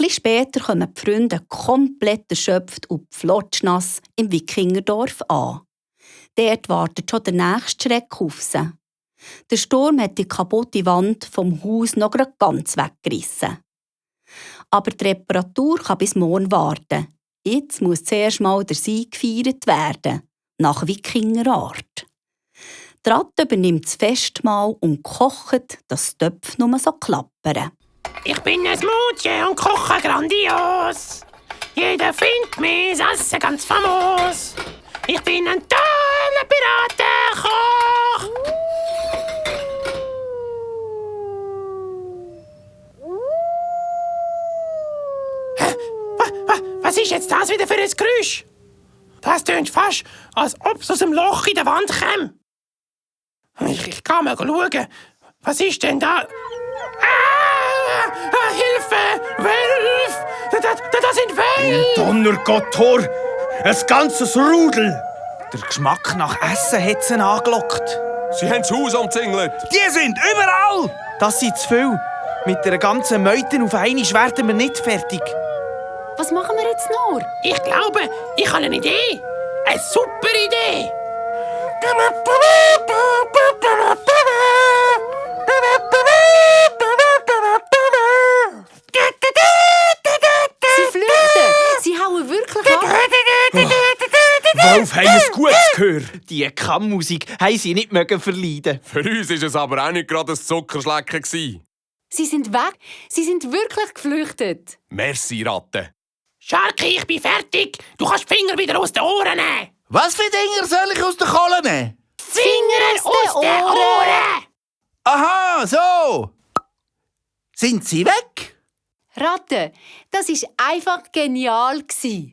bisschen später kommen die Freunde komplett erschöpft und flotschnass im Wikingerdorf an. Dort wartet schon der nächste Schreck auf sie. Der Sturm hat die kaputte Wand vom Haus noch ganz weggerissen. Aber die Reparatur kann bis morgen warten. Jetzt muss zuerst mal der Sieg gefeiert werden, nach Wikingerart. Die Ratte übernimmt das Festmahl und kocht, dass die Töpfe nur so klappern. Ich bin ein Mädchen und koche grandios. Jeder findet mich Essen ganz famos. Ich bin ein toller Piratenkoch. Was ist jetzt das wieder für ein Geräusch? Das tönt fast, als ob es aus dem Loch in der Wand käme. Ich kann mal schauen. Was ist denn da? Hilfe! Wölfe! Da sind Wölfe! Donnergott, Thor! Ein ganzes Rudel! Der Geschmack nach Essen hat sie angelockt. Sie haben das Haus umzingelt. Die sind überall! Das sind zu viel. Mit der ganzen Meute auf einmal werden wir nicht fertig. Was machen wir jetzt noch? Ich glaube, ich habe eine Idee. Eine super Idee. Sie flüchten! Sie hauen wirklich ab! Wolf haben ein gutes Gehör. Die Kammusik haben sie nicht verleiden. Für uns war es aber auch nicht gerade ein Zuckerschlecken. Sie sind weg! Sie sind wirklich geflüchtet! Merci, Ratte. Sharky, ich bin fertig. Du kannst die Finger wieder aus den Ohren nehmen. Was für Dinger soll ich aus der Kohle nehmen? Die Finger aus den Ohren! Aha, so. Sind sie weg? Ratte, das war einfach genial.